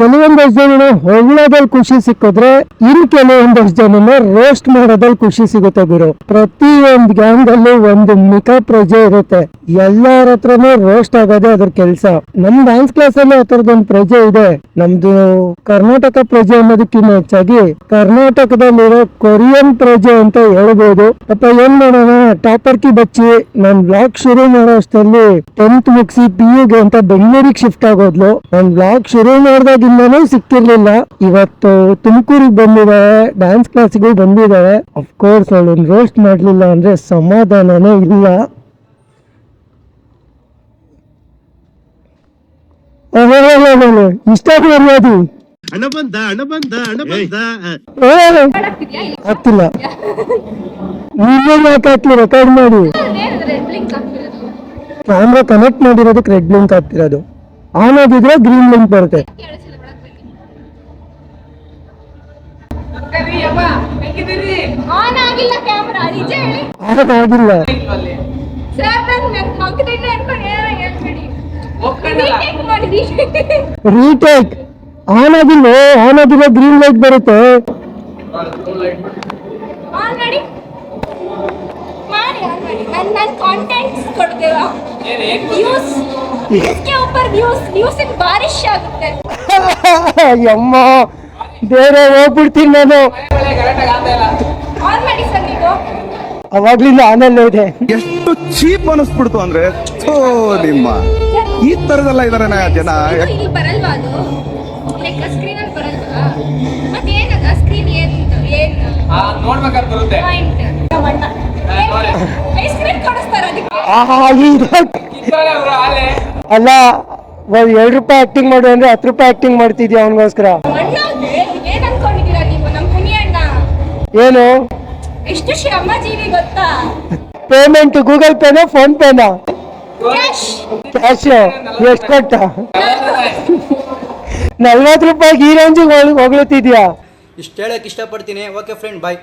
ಕೆಲವೊಂದಷ್ಟು ಜನ ಹೊಗಳೋದ್ರಲ್ಲಿ ಖುಷಿ ಸಿಕ್ಕಿದ್ರೆ ಇನ್ ಕೆಲವೊಂದಷ್ಟು ಜನ ರೋಸ್ಟ್ ಮಾಡೋದ್ರಲ್ಲಿ ಖುಷಿ ಸಿಗುತ್ತೆ ಗುರು. ಪ್ರತಿಯೊಂದು ಗ್ಯಾಂಗ್ ಅಲ್ಲೂ ಒಂದು ಮಿಕ ಪ್ರಜೆ ಇರುತ್ತೆ, ಎಲ್ಲಾರ ಹತ್ರನೂ ರೋಸ್ಟ್ ಆಗೋದೇ ಅದ್ರ ಕೆಲ್ಸ. ನಮ್ ಡ್ಯಾನ್ಸ್ ಕ್ಲಾಸ್ ಅಲ್ಲಿ ಆ ತರದೊಂದು ಪ್ರಜೆ ಇದೆ. ನಮ್ದು ಕರ್ನಾಟಕ ಪ್ರಜೆ ಅನ್ನೋದಕ್ಕಿಂತ ಹೆಚ್ಚಾಗಿ ಕರ್ನಾಟಕದಲ್ಲಿರೋ ಕೊರಿಯನ್ ಪ್ರಜೆ ಅಂತ ಹೇಳ್ಬೋದು. ಅಪ್ಪ ಏನ್ ಮಾಡೋಣ, ಟಾಪರ್ ಕಿ ಬಚ್ಚಿ ನಾನ್ ಬ್ಲಾಗ್ ಶುರು ಮಾಡೋ ಅಷ್ಟರಲ್ಲಿ 10th ಮುಗಿಸಿ PUಗೆ ಅಂತ ಬೆಂಗಳೂರಿಗೆ ಶಿಫ್ಟ್ ಆಗೋದ್ಲು. ನಾನ್ ಬ್ಲಾಗ್ ಶುರು ಮಾಡಿದಾಗಿಂದನೂ ಸಿಕ್ತಿರ್ಲಿಲ್ಲ. ಇವತ್ತು ತುಮಕೂರಿಗೆ ಬಂದಿದ್ದಾಳೆ, ಡ್ಯಾನ್ಸ್ ಕ್ಲಾಸಿಗೂ ಬಂದಿದ್ದಾಳೆ. ಅಫ್ಕೋರ್ಸ್ ಅವಳನ್ನ ರೋಸ್ಟ್ ಮಾಡ್ಲಿಲ್ಲ ಅಂದ್ರೆ ಸಮಾಧಾನನೇ ಇಲ್ಲ. ಇಷ್ಟ ಬರ್ಬೋದು ಆಗ್ತಿಲ್ಲ. ನೀವೇನು ಯಾಕೆ ಹಾಕ್ಲಿ ರೆಕಾರ್ಡ್ ಮಾಡಿ ಕ್ಯಾಮ್ರಾ ಕನೆಕ್ಟ್ ಮಾಡಿರೋದಕ್ಕೆ ರೆಡ್ ಬ್ಲಿಂಕ್ ಆಗ್ತಿರೋದು. ಆನ್ ಆಗಿದ್ರೆ ಗ್ರೀನ್ ಬ್ಲಿಂಕ್ ಬರುತ್ತೆ. ಆನ್ ಆಗಿಲ್ಲ. ರೀಟೇಕ್ ಆನ್ ಆಗಿಲ್ಲ. ಆನ್ ಆಗಿದ್ರೆ ಗ್ರೀನ್ ಲೈಟ್ ಬರುತ್ತೆ. ಅಮ್ಮ ಬೇರೆ ಹೋಗ್ಬಿಡ್ತೀನಿ ನಾನು. ಅವಾಗ್ಲಿಂದ ಆನಲ್ಲೇ ಇದೆ. ಎಷ್ಟು ಚೀಪ್ ಅನಿಸ್ಬಿಡ್ತು ಅಂದ್ರೆ ನಿಮ್ಮ ಈ ತರದೆಲ್ಲ ಇದಾರೆ ಜನ. ಅಲ್ಲ, 2 ರೂಪಾಯಿ ಆಕ್ಟಿಂಗ್ ಮಾಡು ಅಂದ್ರೆ 10 ರೂಪಾಯಿ ಆಕ್ಟಿಂಗ್ ಮಾಡ್ತಿದ್ಯಾ ಅವನಿಗೋಸ್ಕರ. ಏನು ಎಷ್ಟು ಶ್ರಮಜೀವಿ ಗೊತ್ತಾ? ಪೇಮೆಂಟ್ ಗೂಗಲ್ ಪೇನಾ ಫೋನ್ ಪೇನಾ? ಕ್ಯಾಶ್. ಎಷ್ಟು ಕೊಟ್ಟ? 40 ರೂಪಾಯಿಗೆ ಈ ರೇಂಜಿಗೆ ಹೊಗಳುತ್ತಿದ್ಯಾ? ಇಷ್ಟು ಹೇಳಕ್ ಇಷ್ಟಪಡ್ತೀನಿ. ಓಕೆ ಫ್ರೆಂಡ್, ಬಾಯ್.